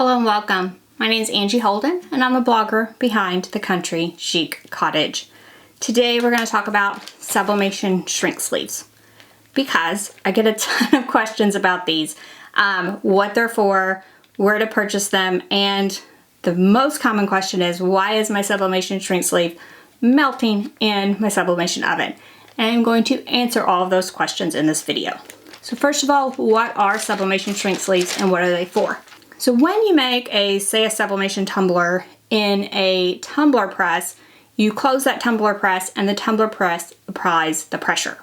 Hello and welcome. My name is Angie Holden and I'm a blogger behind the Country Chic Cottage. Today we're going to talk about sublimation shrink sleeves because I get a ton of questions about these, what they're for, where to purchase them, and the most common question is, why is my sublimation shrink sleeve melting in my sublimation oven? And I'm going to answer all of those questions in this video. So first of all, what are sublimation shrink sleeves and what are they for? So when you make a sublimation tumbler in a tumbler press, you close that tumbler press and the tumbler press applies the pressure.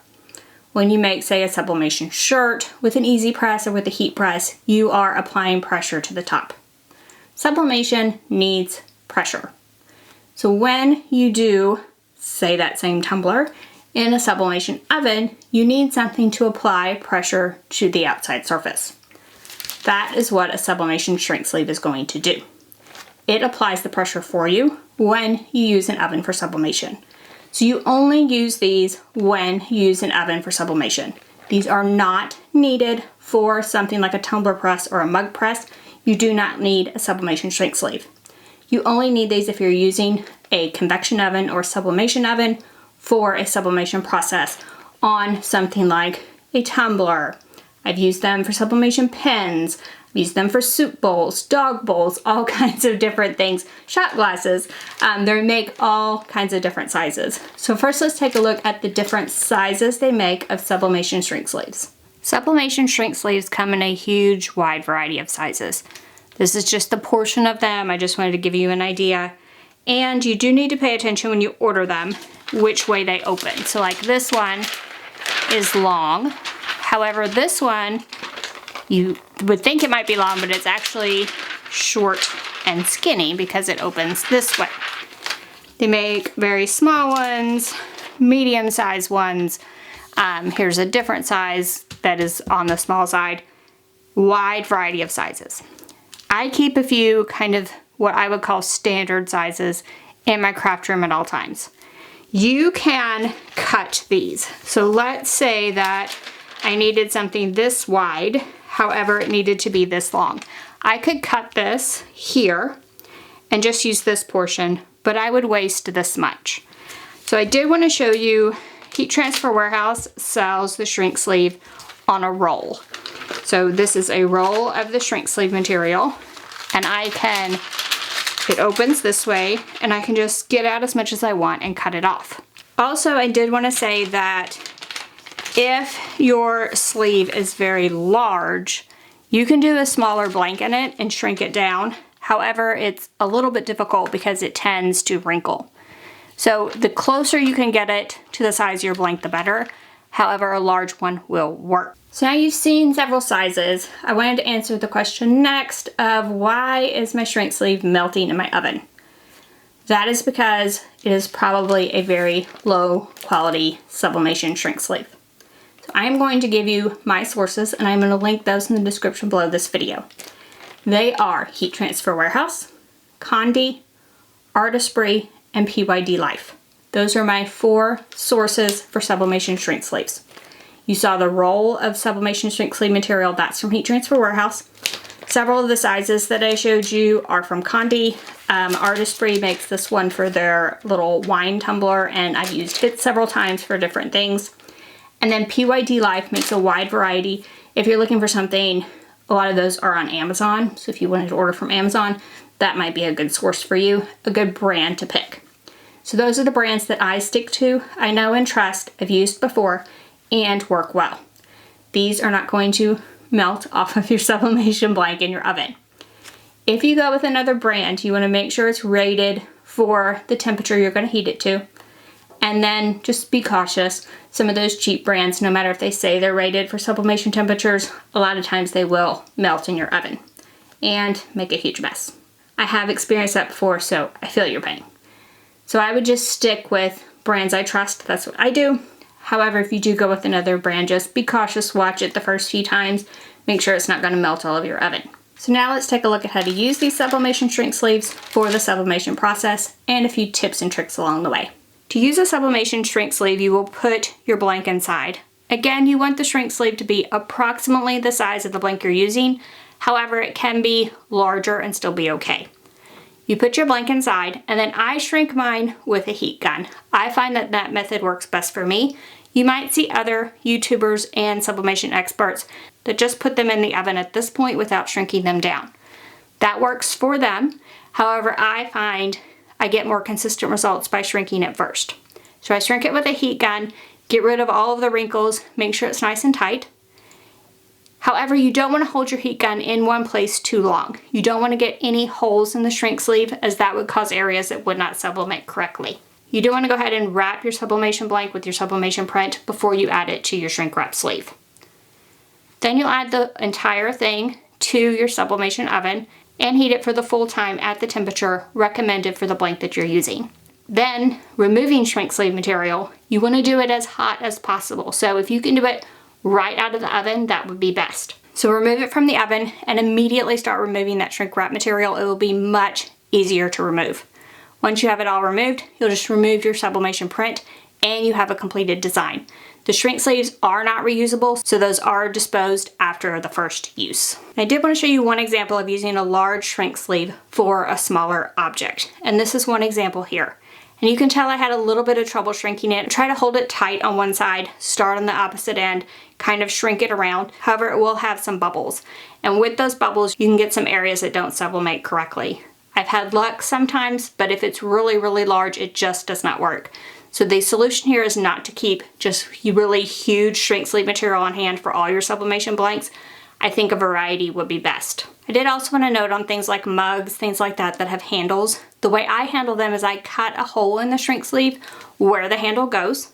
When you make, say, a sublimation shirt with an easy press or with a heat press, you are applying pressure to the top. Sublimation needs pressure. So when you do, say, that same tumbler in a sublimation oven, you need something to apply pressure to the outside surface. That is what a sublimation shrink sleeve is going to do. It applies the pressure for you when you use an oven for sublimation. So you only use these when you use an oven for sublimation. These are not needed for something like a tumbler press or a mug press. You do not need a sublimation shrink sleeve. You only need these if you're using a convection oven or sublimation oven for a sublimation process on something like a tumbler. I've used them for sublimation pens, I've used them for soup bowls, dog bowls, all kinds of different things, shot glasses. They make all kinds of different sizes. So first let's take a look at the different sizes they make of sublimation shrink sleeves. Sublimation shrink sleeves come in a huge wide variety of sizes. This is just a portion of them. I just wanted to give you an idea. And you do need to pay attention when you order them, which way they open. So like this one is long. However, this one, you would think it might be long, but it's actually short and skinny because it opens this way. They make very small ones, medium-sized ones. Here's a different size that is on the small side. Wide variety of sizes. I keep a few kind of what I would call standard sizes in my craft room at all times. You can cut these. So let's say that I needed something this wide, however it needed to be this long. I could cut this here and just use this portion, but I would waste this much. So I did want to show you, Heat Transfer Warehouse sells the shrink sleeve on a roll. So this is a roll of the shrink sleeve material, and it opens this way, and I can just get out as much as I want and cut it off. Also, I did want to say that if your sleeve is very large, you can do a smaller blank in it and shrink it down. However, it's a little bit difficult because it tends to wrinkle. So the closer you can get it to the size of your blank, the better. However, a large one will work. So now you've seen several sizes. I wanted to answer the question next of why is my shrink sleeve melting in my oven? That is because it is probably a very low quality sublimation shrink sleeve. I am going to give you my sources, and I'm going to link those in the description below this video. They are Heat Transfer Warehouse, Condi, Artistry, and PYD Life. Those are my 4 sources for sublimation shrink sleeves. You saw the roll of sublimation shrink sleeve material, that's from Heat Transfer Warehouse. Several of the sizes that I showed you are from Condi. Artistry makes this one for their little wine tumbler, and I've used it several times for different things. And then PYD Life makes a wide variety. If you're looking for something, a lot of those are on Amazon. So if you wanted to order from Amazon, that might be a good source for you, a good brand to pick. So those are the brands that I stick to, I know and trust, I've used before, and work well. These are not going to melt off of your sublimation blank in your oven. If you go with another brand, you want to make sure it's rated for the temperature you're going to heat it to. And then just be cautious. Some of those cheap brands, no matter if they say they're rated for sublimation temperatures, a lot of times they will melt in your oven and make a huge mess. I have experienced that before, so I feel your pain. So I would just stick with brands I trust. That's what I do. However, if you do go with another brand, just be cautious, watch it the first few times, make sure it's not going to melt all over your oven. So now let's take a look at how to use these sublimation shrink sleeves for the sublimation process and a few tips and tricks along the way. To use a sublimation shrink sleeve, you will put your blank inside. Again, you want the shrink sleeve to be approximately the size of the blank you're using. However, it can be larger and still be okay. You put your blank inside, and then I shrink mine with a heat gun. I find that that method works best for me. You might see other YouTubers and sublimation experts that just put them in the oven at this point without shrinking them down. That works for them. However, I find I get more consistent results by shrinking it first. So I shrink it with a heat gun, get rid of all of the wrinkles, make sure it's nice and tight. However, you don't want to hold your heat gun in one place too long. You don't want to get any holes in the shrink sleeve, as that would cause areas that would not sublimate correctly. You do want to go ahead and wrap your sublimation blank with your sublimation print before you add it to your shrink wrap sleeve. Then you'll add the entire thing to your sublimation oven and heat it for the full time at the temperature recommended for the blank that you're using. Then, removing shrink sleeve material, you want to do it as hot as possible. So if you can do it right out of the oven, that would be best. So remove it from the oven and immediately start removing that shrink wrap material. It will be much easier to remove. Once you have it all removed, you'll just remove your sublimation print and you have a completed design. The shrink sleeves are not reusable, so those are disposed after the first use. I did want to show you one example of using a large shrink sleeve for a smaller object, and this is one example here. And you can tell I had a little bit of trouble shrinking it. Try to hold it tight on one side, start on the opposite end, kind of shrink it around. However, it will have some bubbles. And with those bubbles, you can get some areas that don't sublimate correctly. I've had luck sometimes, but if it's really, really large, it just does not work. So the solution here is not to keep just really huge shrink sleeve material on hand for all your sublimation blanks. I think a variety would be best. I did also want to note on things like mugs, things like that that have handles. The way I handle them is I cut a hole in the shrink sleeve where the handle goes,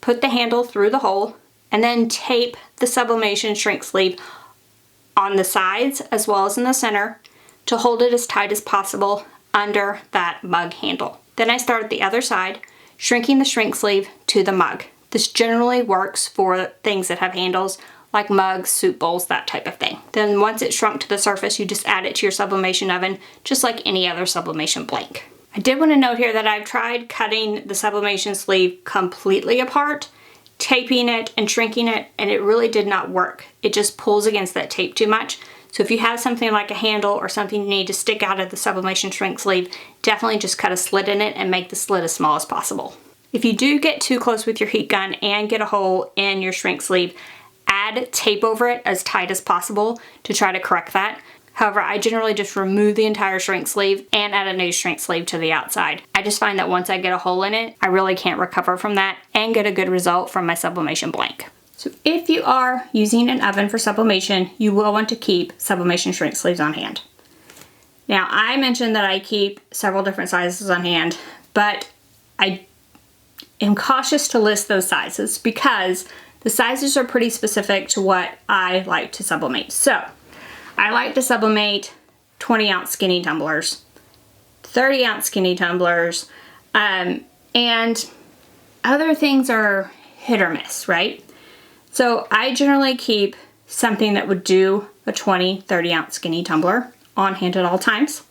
put the handle through the hole, and then tape the sublimation shrink sleeve on the sides as well as in the center to hold it as tight as possible under that mug handle. Then I start at the other side, shrinking the shrink sleeve to the mug. This generally works for things that have handles like mugs, soup bowls, that type of thing. Then once it's shrunk to the surface, you just add it to your sublimation oven, just like any other sublimation blank. I did want to note here that I've tried cutting the sublimation sleeve completely apart, taping it and shrinking it, and it really did not work. It just pulls against that tape too much. So if you have something like a handle or something you need to stick out of the sublimation shrink sleeve, definitely just cut a slit in it and make the slit as small as possible. If you do get too close with your heat gun and get a hole in your shrink sleeve, add tape over it as tight as possible to try to correct that. However, I generally just remove the entire shrink sleeve and add a new shrink sleeve to the outside. I just find that once I get a hole in it, I really can't recover from that and get a good result from my sublimation blank. So if you are using an oven for sublimation, you will want to keep sublimation shrink sleeves on hand. Now, I mentioned that I keep several different sizes on hand, but I am cautious to list those sizes because the sizes are pretty specific to what I like to sublimate. So I like to sublimate 20-ounce skinny tumblers, 30-ounce skinny tumblers, and other things are hit or miss, right? So I generally keep something that would do a 20, 30-ounce skinny tumbler on hand at all times.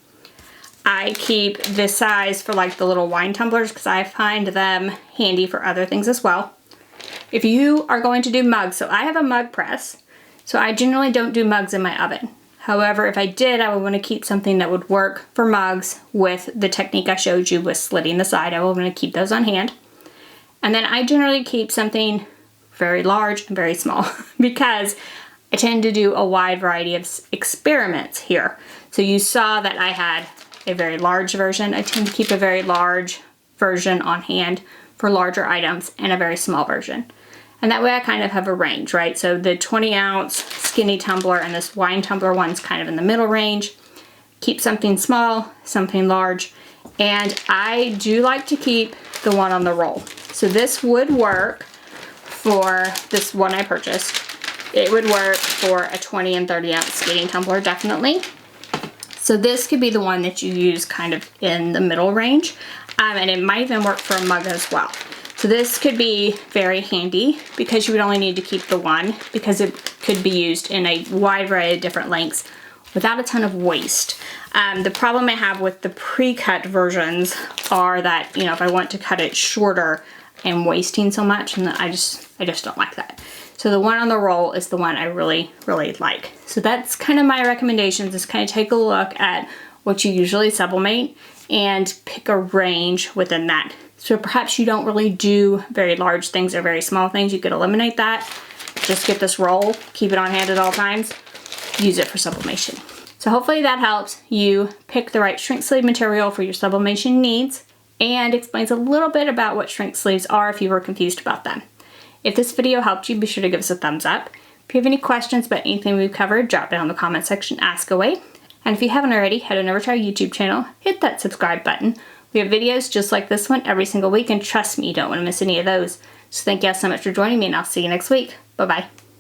I keep this size for like the little wine tumblers because I find them handy for other things as well. If you are going to do mugs, so I have a mug press, so I generally don't do mugs in my oven. However, if I did, I would want to keep something that would work for mugs with the technique I showed you with slitting the side. I will want to keep those on hand. And then I generally keep something very large and very small because I tend to do a wide variety of experiments here. So you saw that I had a very large version. I tend to keep a very large version on hand for larger items and a very small version. And that way I kind of have a range, right? So the 20-ounce skinny tumbler and this wine tumbler one's kind of in the middle range. Keep something small, something large, and I do like to keep the one on the roll. So this would work for this one I purchased. It would work for a 20 and 30-ounce skinny tumbler, definitely. So this could be the one that you use kind of in the middle range, and it might even work for a mug as well. So this could be very handy because you would only need to keep the one because it could be used in a wide variety of different lengths without a ton of waste. The problem I have with the pre-cut versions are that, you know, if I want to cut it shorter, I'm wasting so much, and I just don't like that. So the one on the roll is the one I really, really like. So that's kind of my recommendations, is kind of take a look at what you usually sublimate and pick a range within that. So perhaps you don't really do very large things or very small things. You could eliminate that. Just get this roll, keep it on hand at all times, use it for sublimation. So hopefully that helps you pick the right shrink sleeve material for your sublimation needs and explains a little bit about what shrink sleeves are if you were confused about them. If this video helped you, be sure to give us a thumbs up. If you have any questions about anything we've covered, drop down in the comment section, ask away. And if you haven't already, head on over to our YouTube channel, hit that subscribe button. We have videos just like this one every single week, and trust me, you don't want to miss any of those. So thank you all so much for joining me, and I'll see you next week. Bye-bye.